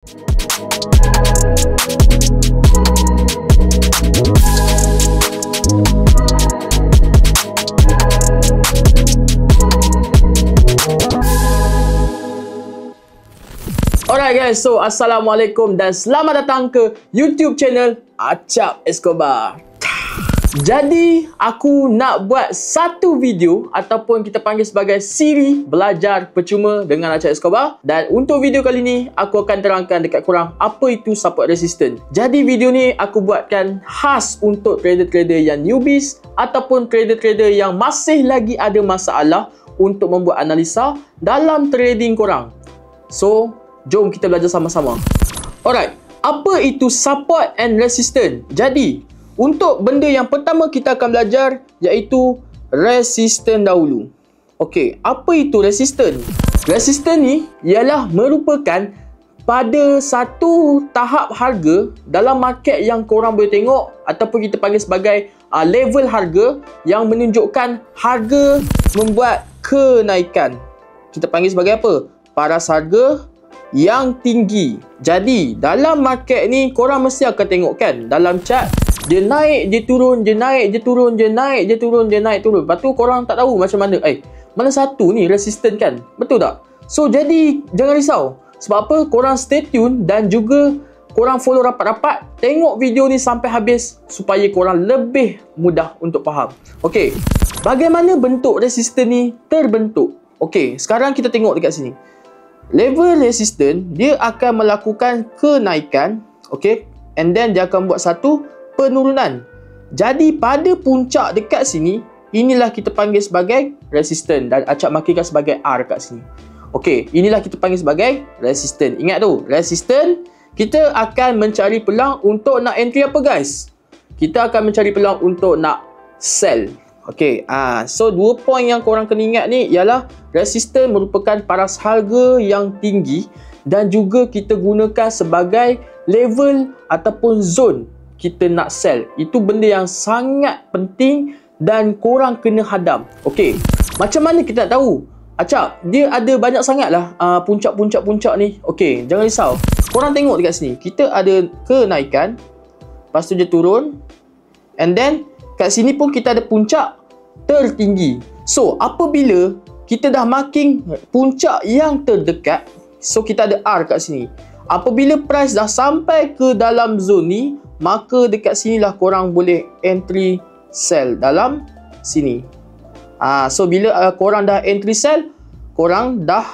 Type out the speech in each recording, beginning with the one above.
Alright guys, so Assalamualaikum dan selamat datang ke YouTube channel Acap Escobar. Jadi, aku nak buat satu video ataupun kita panggil sebagai siri belajar percuma dengan Acap Escobar. Dan untuk video kali ni, aku akan terangkan dekat korang apa itu support resistant. Jadi, video ni aku buatkan khas untuk trader-trader yang newbies ataupun trader-trader yang masih lagi ada masalah untuk membuat analisa dalam trading korang. So, jom kita belajar sama-sama. Alright, apa itu support and resistance? Jadi, untuk benda yang pertama kita akan belajar iaitu resistance dahulu. Okey, apa itu resistance? Resistance ni ialah merupakan pada satu tahap harga dalam market yang korang boleh tengok ataupun kita panggil sebagai level harga yang menunjukkan harga membuat kenaikan. Kita panggil sebagai apa? Paras harga yang tinggi. Jadi dalam market ni korang mesti akan tengok kan, dalam chart dia naik, dia turun, dia naik, dia turun, dia naik, dia turun, dia naik, turun. Lepas tu korang tak tahu macam mana mana satu ni resistant kan, betul tak? So jadi jangan risau. Sebab apa? Korang stay tune dan juga korang follow rapat-rapat, tengok video ni sampai habis supaya korang lebih mudah untuk faham. Okey, bagaimana bentuk resistant ni terbentuk? Okey, sekarang kita tengok dekat sini. Level resistance dia akan melakukan kenaikan, okey, and then dia akan buat satu penurunan. Jadi pada puncak dekat sini, inilah kita panggil sebagai resistance dan Acap markirkan sebagai R kat sini. Okey, inilah kita panggil sebagai resistance. Ingat tu, resistance kita akan mencari peluang untuk nak entry apa guys? Kita akan mencari peluang untuk nak sell. Okey, so dua point yang korang kena ingat ni ialah resistance merupakan paras harga yang tinggi dan juga kita gunakan sebagai level ataupun zone kita nak sell. Itu benda yang sangat penting dan korang kena hadam. Okey, macam mana kita nak tahu? Acap, dia ada banyak sangat lah puncak-puncak ni. Okey, jangan risau. Korang tengok dekat sini, kita ada kenaikan, lepas tu dia turun, and then kat sini pun kita ada puncak tertinggi. So, apabila kita dah marking puncak yang terdekat, so kita ada R kat sini. Apabila price dah sampai ke dalam zone ni, maka dekat sinilah korang boleh entry sell dalam sini. So, bila korang dah entry sell, korang dah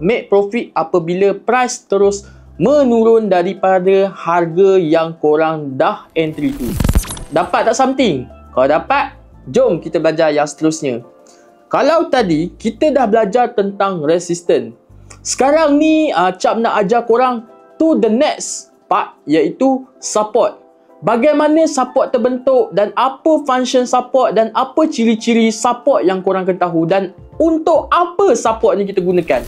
make profit apabila price terus menurun daripada harga yang korang dah entry tu. Dapat tak something? Kalau dapat, jom kita belajar yang seterusnya. Kalau tadi kita dah belajar tentang resistance, sekarang ni Cap nak ajar korang to the next part iaitu support. Bagaimana support terbentuk dan apa function support dan apa ciri-ciri support yang korang kena tahu dan untuk apa support ni kita gunakan.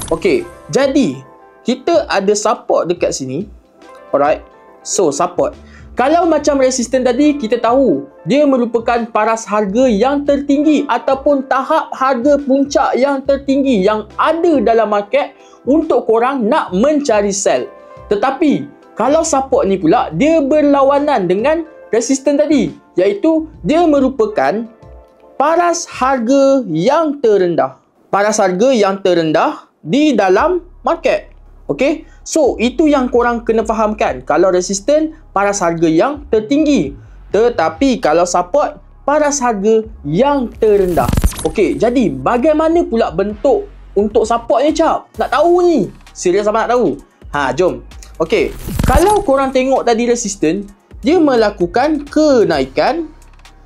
Okey, jadi kita ada support dekat sini. Alright, so support. Kalau macam resistance tadi, kita tahu dia merupakan paras harga yang tertinggi ataupun tahap harga puncak yang tertinggi yang ada dalam market untuk korang nak mencari sell. Tetapi kalau support ni pula dia berlawanan dengan resistance tadi, iaitu dia merupakan paras harga yang terendah. Paras harga yang terendah di dalam market. Okey, so itu yang korang kena fahamkan. Kalau resistance, paras harga yang tertinggi. Tetapi kalau support, paras harga yang terendah. Okey, jadi bagaimana pula bentuk untuk support ni Cap? Nak tahu ni? Serius apa nak tahu? Jom. Okey, kalau korang tengok tadi resistance, dia melakukan kenaikan.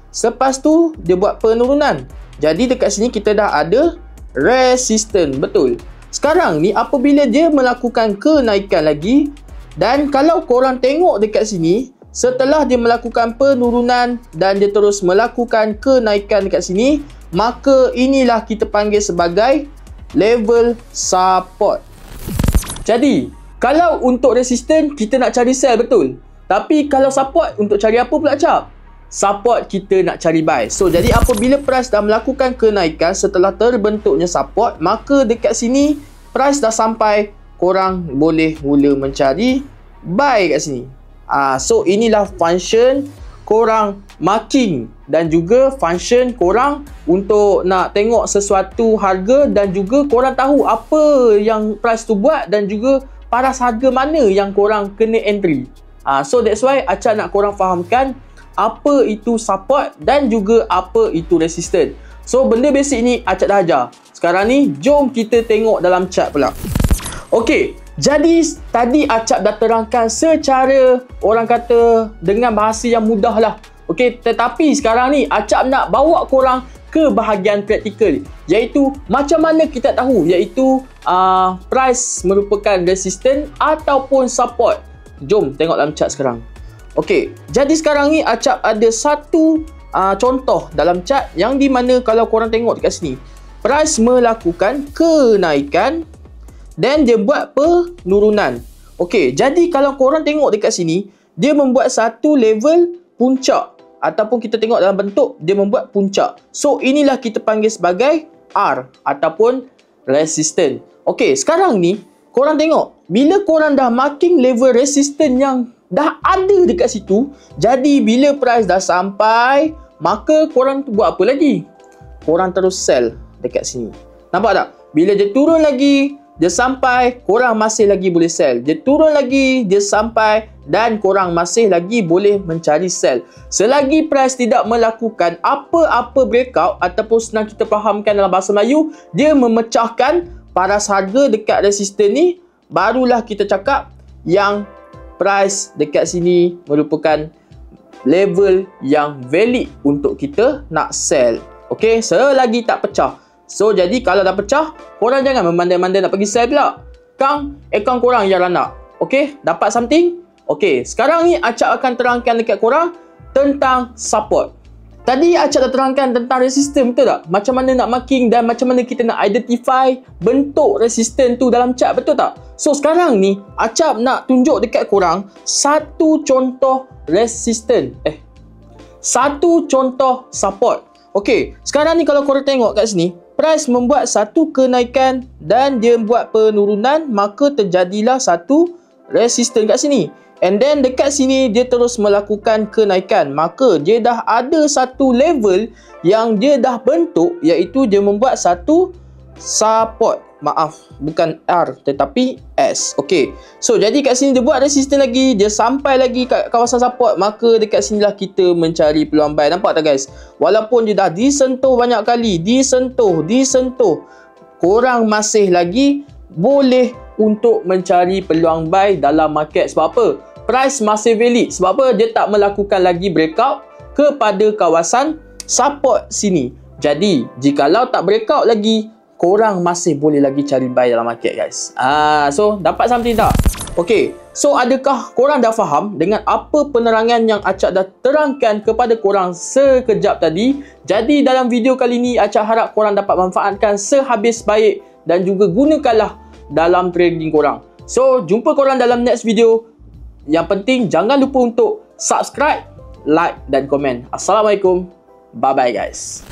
Selepas tu, dia buat penurunan. Jadi dekat sini kita dah ada resistance, betul? Sekarang ni apabila dia melakukan kenaikan lagi, dan kalau korang tengok dekat sini, setelah dia melakukan penurunan dan dia terus melakukan kenaikan dekat sini, maka inilah kita panggil sebagai level support. Jadi, kalau untuk resistance kita nak cari sell, betul? Tapi kalau support untuk cari apa pula Cap? Support kita nak cari buy. So jadi apabila price dah melakukan kenaikan setelah terbentuknya support, maka dekat sini price dah sampai korang boleh mula mencari buy kat sini. So inilah function korang marking dan juga function korang untuk nak tengok sesuatu harga dan juga korang tahu apa yang price tu buat dan juga paras harga mana yang korang kena entry. So that's why Acap nak korang fahamkan apa itu support dan juga apa itu resistance. So benda basic ni Acap dah ajar. Sekarang ni jom kita tengok dalam chart pula. Okey, jadi tadi Acap dah terangkan secara orang kata dengan bahasa yang mudah lah. Okey, tetapi sekarang ni Acap nak bawa korang ke bahagian praktikal, iaitu macam mana kita tahu iaitu price merupakan resistance ataupun support. Jom tengok dalam chart sekarang. Okey, jadi sekarang ni Acap ada satu contoh dalam chart yang di mana kalau korang tengok dekat sini, price melakukan kenaikan dan dia buat penurunan. Okey, jadi kalau korang tengok dekat sini, dia membuat satu level puncak ataupun kita tengok dalam bentuk dia membuat puncak. So inilah kita panggil sebagai R ataupun resistance. Okey, sekarang ni korang tengok, bila korang dah marking level resistance yang dah ada dekat situ, jadi bila price dah sampai, maka korang buat apa lagi? Korang terus sell dekat sini. Nampak tak? Bila dia turun lagi, dia sampai, korang masih lagi boleh sell. Dia turun lagi, dia sampai dan korang masih lagi boleh mencari sell. Selagi price tidak melakukan apa-apa breakout ataupun senang kita fahamkan dalam bahasa Melayu, dia memecahkan paras harga dekat resistance ni, barulah kita cakap yang price dekat sini merupakan level yang valid untuk kita nak sell. Okey, selagi tak pecah. So jadi kalau dah pecah, korang jangan memandai-mandai nak pergi sell pula. Kang, account korang yang run up. Okey, dapat something? Okey, sekarang ni Acap akan terangkan dekat korang tentang support. Tadi Acap dah terangkan tentang resistance, betul tak? Macam mana nak marking dan macam mana kita nak identify bentuk resistance tu dalam chart, betul tak? So sekarang ni Acap nak tunjuk dekat korang satu contoh resistance. Satu contoh support. Okey, sekarang ni kalau korang tengok kat sini, price membuat satu kenaikan dan dia buat penurunan, maka terjadilah satu resistance kat sini. And then dekat sini dia terus melakukan kenaikan, maka dia dah ada satu level yang dia dah bentuk, iaitu dia membuat satu support. Maaf, bukan R tetapi S. Okey, so jadi kat sini dia buat resistance lagi, dia sampai lagi kat kawasan support, maka dekat sinilah kita mencari peluang buy. Nampak tak guys? Walaupun dia dah disentuh banyak kali, disentuh, korang masih lagi boleh untuk mencari peluang buy dalam market. Sebab apa? Price masih valid. Sebab apa? Dia tak melakukan lagi breakout kepada kawasan support sini. Jadi jikalau tak breakout lagi, korang masih boleh lagi cari buy dalam market guys. So dapat something tak? Okey, so adakah korang dah faham dengan apa penerangan yang Acap dah terangkan kepada korang sekejap tadi? Jadi dalam video kali ni Acap harap korang dapat manfaatkan sehabis baik dan juga gunakanlah dalam trading korang. So jumpa korang dalam next video. Yang penting jangan lupa untuk subscribe, like dan komen. Assalamualaikum. Bye bye guys.